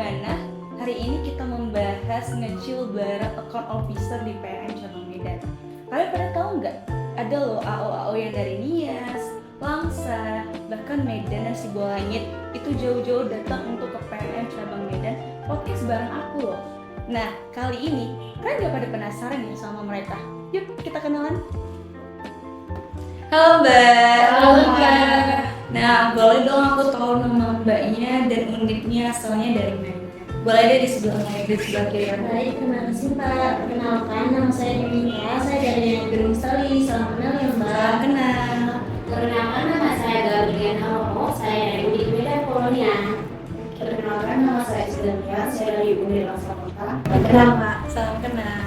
gimana? Hari ini kita membahas nge-chill bareng account officer di PNM Cabang Medan. Kalian pada tahu nggak? Ada loh AO-AO yang dari Nias, Langsa, bahkan Medan dan Sibolangit itu jauh-jauh datang untuk ke PNM Cabang Medan podcast bareng aku loh. Nah, kali ini kalian nggak pada penasaran ya sama mereka? Yuk kita kenalan. Halo Mbak. Halo Mbak. Nah, boleh dong aku tahu nama Mbaknya dan unitnya asalnya dari mana? Boleh deh di sebelah kiri. Baik, terima kasih Mbak. Perkenalkan, nama saya Dinia. Saya dari Gedung Sali. Salam kenal ya Mbak. Salam kenal. Perkenalkan, nama saya Gabriel Halomo. Saya dari Unit Medan Polonia. Perkenalkan, nama saya Sylvia. Saya dari Unit Langsa Kota. Kenal Mbak. Salam kenal.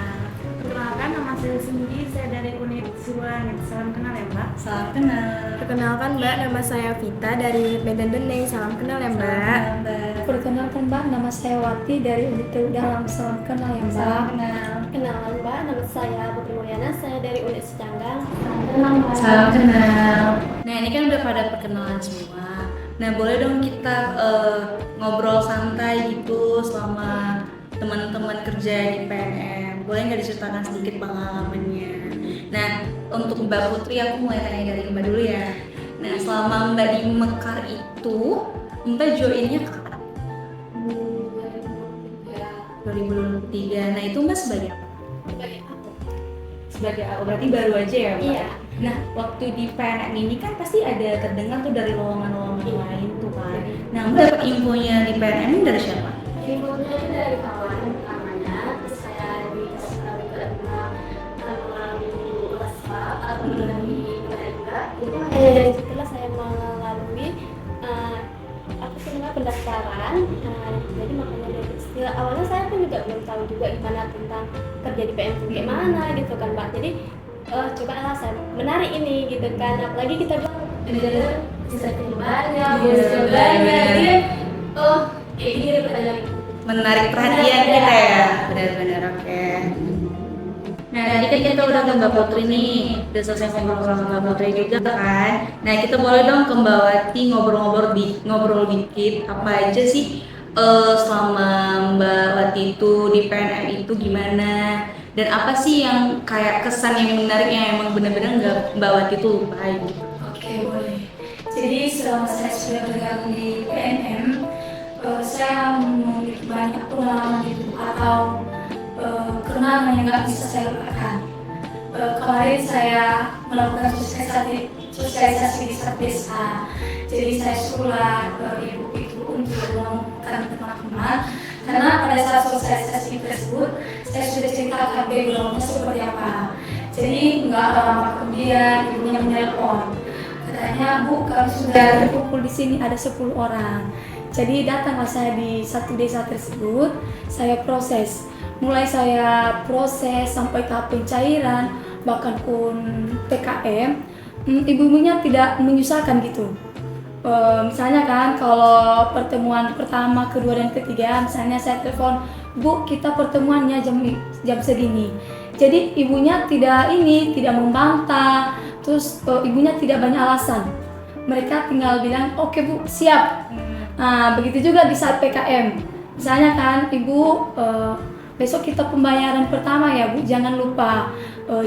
Perkenalkan, nama saya Cindy, saya dari unit Sibolangit. Salam kenal ya Mbak. Salam kenal. Perkenalkan Mbak, nama saya Vita dari Medan Bening. Salam kenal ya Mbak. Salam Mbak. Perkenalkan Mbak, nama saya Wati dari unit Dalam. Salam kenal ya Mbak. Salam kenal. Kenalan Mbak, nama saya Putri Mulyana, saya dari unit Secanggang. Salam kenal Mbak. Salam kenal. Nah, ini kan udah pada perkenalan semua. Nah, boleh dong kita ngobrol santai gitu selama teman-teman kerja di PNM. Boleh nggak diceritakan sedikit pengalamannya? Nah, untuk Mbak Putri aku mulai tanya dari Mbak dulu ya. Nah, selama Mbak di Mekar itu, Mbak joinnya kapan? 2023. Nah, itu Mbak sebagai apa? Sebagai apa? Berarti baru aja ya Mbak? Iya. Nah, waktu di PNM ini kan pasti ada terdengar tuh dari lowongan-lowongan lain tuh kan. Nah, Mbak dapat infonya di PNM ini dari siapa? Infonya itu dari kawan pertamanya, terus saya dikasih tahu kedua melalui WhatsApp atau melalui juga. Jadi setelah saya melalui aku semua pendaftaran, jadi makanya dari istilah awalnya saya pun juga belum tahu juga gimana tentang kerja di PM itu gimana gitu kan Mbak. Jadi coba lah saya menarik ini gitu kan, apalagi kita bilang bisa banyak, bisa banyak, jadi kayak gini deh pertanyaan. Menarik perhatian kita ya. Benar-benar oke. Nah, tadi kan kita udah ke Mbak Putri nih, udah selesai ngobrol sama Mbak Putri juga kan. Nah, kita boleh dong ke Mbak Wati ngobrol dikit apa aja sih selama Mbak Wati itu di PNM itu gimana? Dan apa sih yang kayak kesan yang menarik yang emang benar-benar nggak Mbak Wati itu lupain gitu? Oke, boleh. Jadi selama saya sudah bergabung di PNM, saya memiliki banyak pengalaman itu atau kenangan yang nggak bisa saya lupakan. Kemarin saya melakukan sosialisasi di satu desa. Jadi saya suruhlah ibu itu untuk mengumumkan teman-teman. Karena pada saat sosialisasi tersebut, saya sudah ceritakan backgroundnya seperti apa. Jadi nggak lama kemudian ibunya menelpon. Katanya, Bu, kami sudah berkumpul di sini ada 10 orang. Jadi datanglah saya di satu desa tersebut, saya proses. Mulai saya proses sampai tahap pencairan, bahkan pun PKM, ibu-ibunya tidak menyusahkan gitu. Misalnya kan kalau pertemuan pertama, kedua, dan ketiga, misalnya saya telepon, Bu, kita pertemuannya jam segini. Jadi ibunya tidak membantah, terus ibunya tidak banyak alasan. Mereka tinggal bilang, oke Bu, siap. Nah, begitu juga di saat PKM. Misalnya kan, Ibu, besok kita pembayaran pertama ya Bu, jangan lupa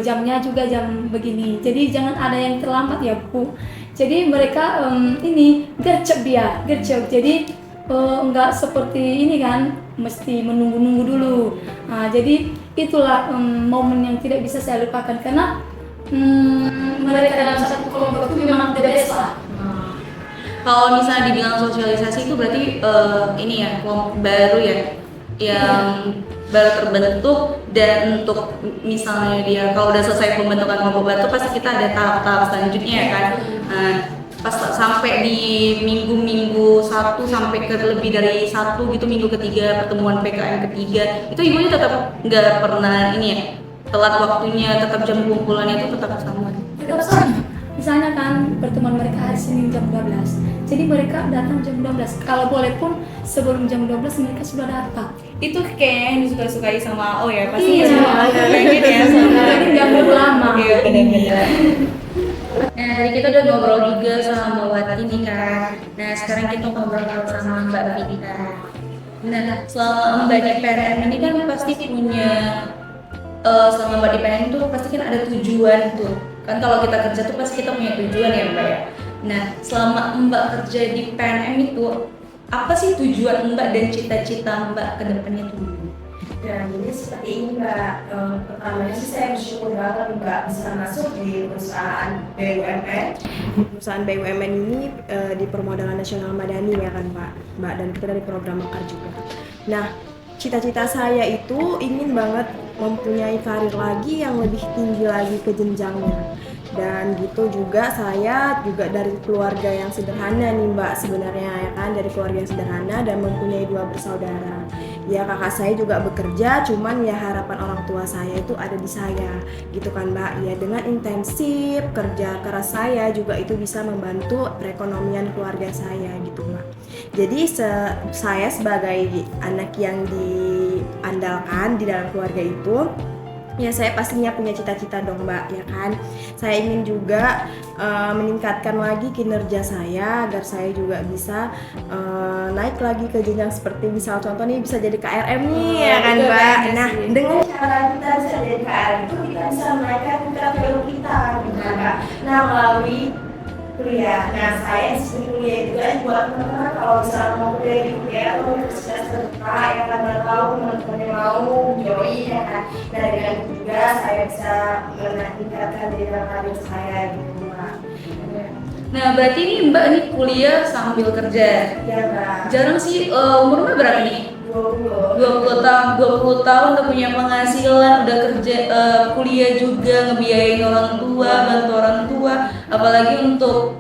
jamnya juga jam begini. Jadi jangan ada yang terlambat ya Bu. Jadi mereka gercep. Jadi enggak seperti ini kan, mesti menunggu-nunggu dulu. Nah, jadi itulah momen yang tidak bisa saya lupakan karena mereka dalam satu kelompok itu memang the best lah. Kalau misalnya dibilang sosialisasi itu berarti ini ya kelompok baru ya yang baru terbentuk, dan untuk misalnya dia kalau udah selesai pembentukan kelompok baru pasti kita ada tahap-tahap selanjutnya ya kan. Nah, pas sampai di minggu 1 sampai ke lebih dari 1 gitu, minggu ketiga pertemuan PKM ketiga itu ibunya tetap nggak pernah ini ya telat waktunya, tetap jam kumpulannya itu tetap sama. Tetap sama. Misalnya kan pertemuan mereka hari Senin jam 12, jadi mereka datang jam 12. Kalau boleh pun sebelum jam 12 mereka sudah datang. Itu kayaknya yang disukai sama ya pasti Iya, kayak gitu ya. jadi nggak perlu lama. Iya benar-benar. Nah, tadi kita udah ngobrol juga sama Mbak Wati nih kan. Nah, sekarang kita ngobrol sama Mbak Vita. Nah, selama Mbak di PNM ini kan pasti punya selama Mbak di PNM itu pasti kan ada tujuan tuh. Kan kalau kita kerja tuh pasti kita punya tujuan ya Mbak ya. Nah, selama Mbak kerja di PNM itu apa sih tujuan Mbak dan cita-cita Mbak ke depannya tuh? Dan jadi seperti ini Mbak, pertamanya sih saya bersyukur banget Mbak bisa masuk di perusahaan BUMN. Perusahaan BUMN ini di Permodalan Nasional Madani ya kan Mbak, dan kita dari program Mekar juga. Nah, cita-cita saya itu ingin banget mempunyai karir lagi yang lebih tinggi lagi ke jenjangnya. Dan gitu juga saya juga dari keluarga yang sederhana nih Mbak sebenarnya ya kan, dari keluarga yang sederhana dan mempunyai 2 bersaudara. Ya kakak saya juga bekerja, cuman ya harapan orang tua saya itu ada di saya gitu kan Mbak. Ya dengan intensif kerja keras saya juga itu bisa membantu perekonomian keluarga saya gitu Mbak. Jadi saya sebagai anak yang diandalkan di dalam keluarga itu, ya saya pastinya punya cita-cita dong Mbak ya kan. Saya ingin juga meningkatkan lagi kinerja saya agar saya juga bisa naik lagi ke jenjang seperti misal contoh nih bisa jadi KRM nih ya kan Mbak. Nah dengan cara kita bisa jadi KRM itu kita bisa menaikkan tingkat value kita gitu kan Mbak. Nah melalui kuliah. Nah saya seperti kuliah juga buat teman-teman kalau misalnya mau kuliah di kuliah atau universitas terbuka ya kan nggak tahu teman-teman yang mau join ya kan. Nah dengan itu juga saya bisa meningkatkan diri karir saya gitu Mbak. Nah, berarti ini Mbak ini kuliah sambil kerja. Ya Mbak. Jarang sih, umur Mbak berapa nih? 20. 20 tahun udah punya penghasilan, udah kerja, kuliah juga, ngebiayain orang tua, bantu orang tua, apalagi untuk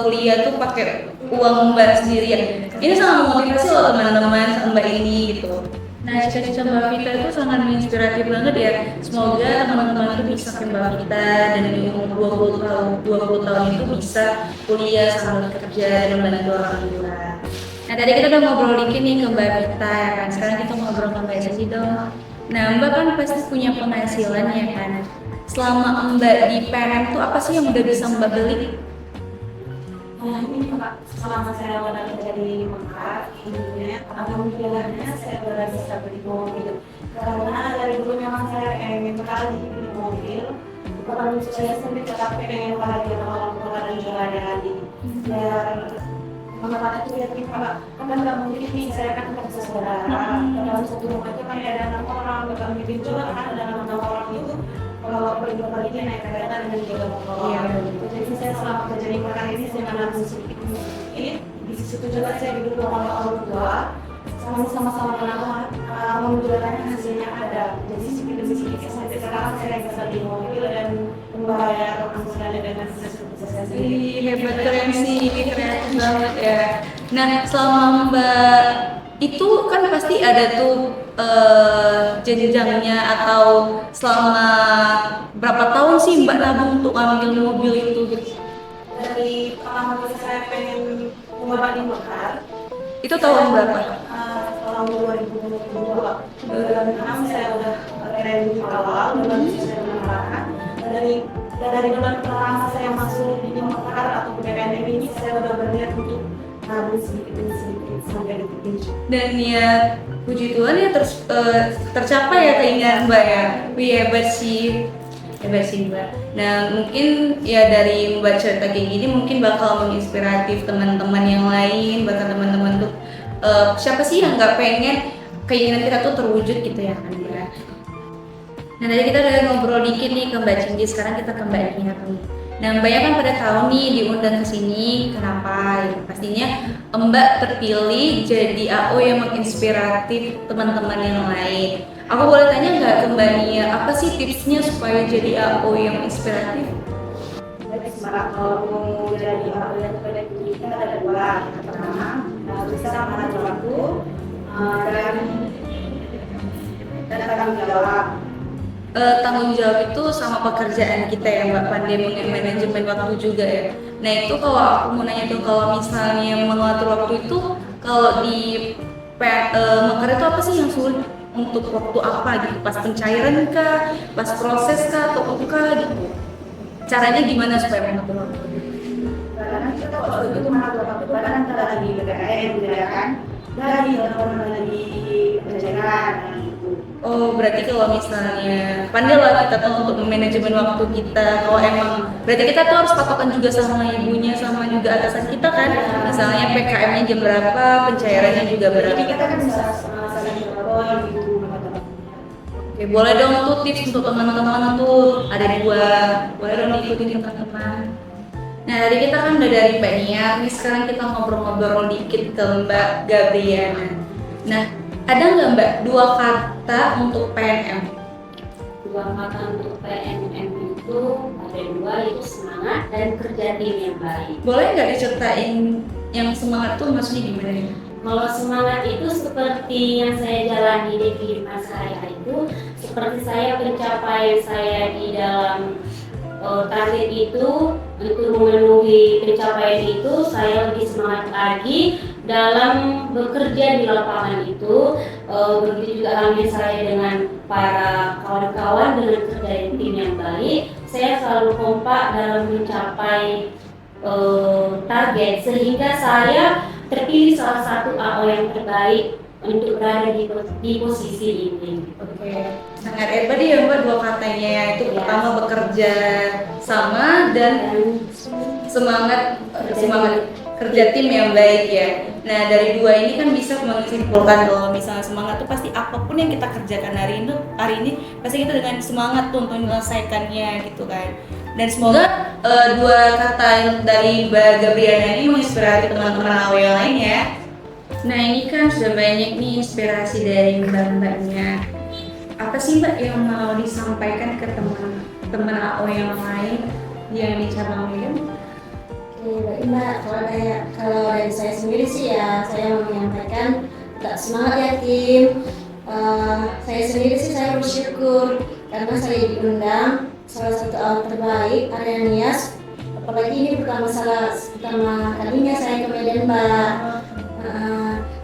kuliah tuh pakai uang Mbak sendiri ya. Ini sangat memotivasi loh teman-teman Mbak ini gitu. Nah, cita-cita Mbak Vita itu sangat menginspiratif banget ya. Semoga teman-teman itu bisa kayak Mbak Vita dan di umur 20 tahun itu bisa kuliah sambil kerja dan membantu orang tua. Nah, tadi kita udah ngobrol dikit nih ke Mbak Vita ya kan. Sekarang kita ngobrol ke Mbak Sesi dong. Nah, Mbak kan pasti punya penghasilan ya kan. Selama Mbak di PNM tuh apa sih yang udah bisa Mbak beli? Nah ini Pak, selama saya berada di Mekar, intinya alhamdulillahnya saya sudah bisa beli mobil. Karena dari dulu memang saya ingin sekali beli mobil. Bukan saya sendiri tetapi pengen bahagia sama orang tua dan jalan-jalan ini. Dan mengatakan itu ya Pak, kan nggak mungkin nih saya kan kerja saudara. Dalam satu rumah itu kan ada 6 orang, nggak mungkin juga kan ada 6 orang itu. Kalau pergi-pergi naik kereta dengan jaga motor. Jadi saya selama kerja di Mekar ini saya menabung sedikit ini di situ juga saya didukung oleh orang tua. Sama-sama menunjukkan hasilnya ada. Jadi sedikit demi sedikit sampai sekarang saya bisa beli mobil dan membayar angsurannya dengan sukses saya sendiri. Hebat, keren sih, kreatif banget ya. Nah, selama Mbak itu kan pasti ada tuh jenjangnya atau selama berapa tahun sih Mbak nabung untuk ambil mobil itu gitu? Dari pertama kali saya pengen mencoba di Mekar, Itu tahun berapa? tahun 2022. Bulan 6 saya udah training awal, bulan 7 saya mengarahkan. Dari bulan pertama saya masuk di Mekar atau PNM ini saya udah berniat untuk nabung sedikit demi sedikit sampai detik ini. Dan ya puji Tuhan ya tercapai ya keinginan Mbak ya. Wih, hebat sih Mbak. Nah mungkin ya dari Mbak cerita kayak gini mungkin bakal menginspiratif teman-teman yang lain, bahkan teman-teman tuh siapa sih yang nggak pengen keinginan kita tuh terwujud gitu ya kan Mbak. Nah tadi kita udah ngobrol dikit nih ke Mbak Cindy, sekarang kita ke Mbak Nia nih. Nah Mbaknya kan pada tahu nih diundang ke sini kenapa? Ya, pastinya Mbak terpilih jadi AO yang menginspiratif teman-teman yang lain. Aku boleh tanya nggak ke Mbak Nia, apa sih tipsnya supaya jadi AO yang inspiratif? Jadi semangat kalau mau jadi AO yang terbaik kita ada 2. Yang pertama bisa mengatur waktu dan tanggung jawab. Tanggung jawab itu sama pekerjaan kita ya Mbak, pandai manajemen waktu juga ya. Nah itu kalau aku mau nanya tuh, kalau misalnya mengatur waktu itu kalau di Mekar itu apa sih yang sulit untuk waktu apa gitu, pas pencairan kah, pas proses kah, atau buka gitu, caranya gimana supaya mengatur waktu? Karena kita kalau itu mengatur waktu kan kita lagi BKN gitu ya kan. dari telepon lagi pelajaran gitu. Oh, berarti kalau misalnya pandai lah kita tuh untuk manajemen waktu kita. Kalau emang berarti kita tuh harus patokan juga sama ibunya, sama juga atasan kita kan. Misalnya PKM-nya jam berapa, pencairannya juga berapa. Jadi kita kan bisa saling telepon gitu. Oke, boleh dong tuh tips untuk teman-teman tuh ada dua, boleh dong diikutin teman-teman. Nah, tadi kita kan udah dari Mbak Nia, nih sekarang kita ngobrol-ngobrol dikit ke Mbak Gabriana. Nah, ada nggak Mbak dua kata untuk PNM? Dua kata untuk PNM itu ada dua, yaitu semangat dan kerja tim yang baik. Boleh nggak diceritain yang semangat tuh maksudnya gimana nih? Kalau semangat itu seperti yang saya jalani di kehidupan saya itu, seperti saya pencapaian saya di dalam target itu, untuk memenuhi pencapaian itu saya lebih semangat lagi dalam bekerja di lapangan itu. Begitu juga halnya saya dengan para kawan-kawan dengan kerja tim yang baik, saya selalu kompak dalam mencapai target sehingga saya terpilih salah satu AO yang terbaik untuk berada di posisi ini. Oke, sangat hebat ya Mbak dua katanya, itu pertama bekerja sama dan semangat kerja tim yang baik ya. Nah, dari dua ini kan bisa menyimpulkan kalau misalnya semangat tuh pasti apapun yang kita kerjakan hari ini pasti kita dengan semangat tuh untuk menyelesaikannya gitu kan. Dan semoga dua kata dari Mbak Gabriana ini menginspirasi teman-teman AO yang lain ya. Nah, ini kan sudah banyak nih inspirasi dari mbak-mbaknya. Apa sih Mbak yang mau disampaikan ke teman-teman AO yang lain yang di cabang Medan? Oke, baik Mbak, kalau dari saya sendiri sih ya, saya mau menyampaikan tetap semangat ya tim. Saya sendiri sih saya bersyukur karena saya diundang salah satu AO terbaik area Nias. Apalagi ini pertama kalinya saya ke Medan Mbak.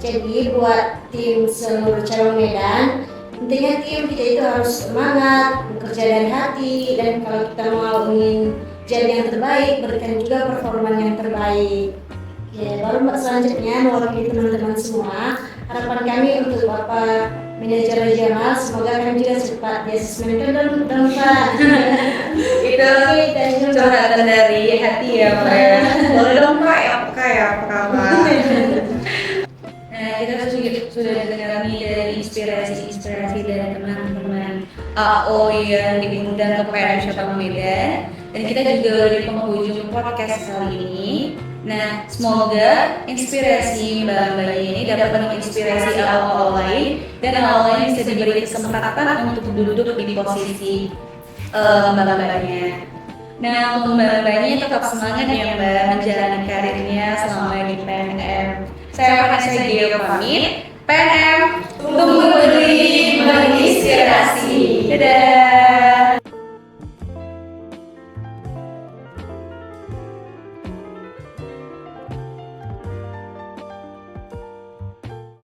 Jadi buat tim seluruh cabang Medan, intinya tim kita itu harus semangat, bekerja dari hati, dan kalau kita mau ingin jadi yang terbaik, berikan juga performa yang terbaik. Ya, baru Mbak selanjutnya mewakili teman-teman semua, harapan kami untuk Bapak Manajer Regional, semoga kami juga cepat di asesmen dan Pak. Itu curhatan dari hati ya Mbak ya. Boleh dong Pak, apa kabar? Nah, kita sudah dengar nih dari inspirasi dari teman-teman AO yang diundang ke PNM Cabang Medan, dan kita juga udah di penghujung podcast kali ini. Nah, semoga inspirasi mbak-mbak ini dapat menginspirasi AO lain dan AO lain bisa diberi kesempatan untuk duduk di posisi mbak-mbaknya. Nah, untuk mbak-mbaknya tetap semangat ya Mbak menjalani karirnya selama di PNM. Saya Vanessa Gio pamit. PNM, tunggu berdiri.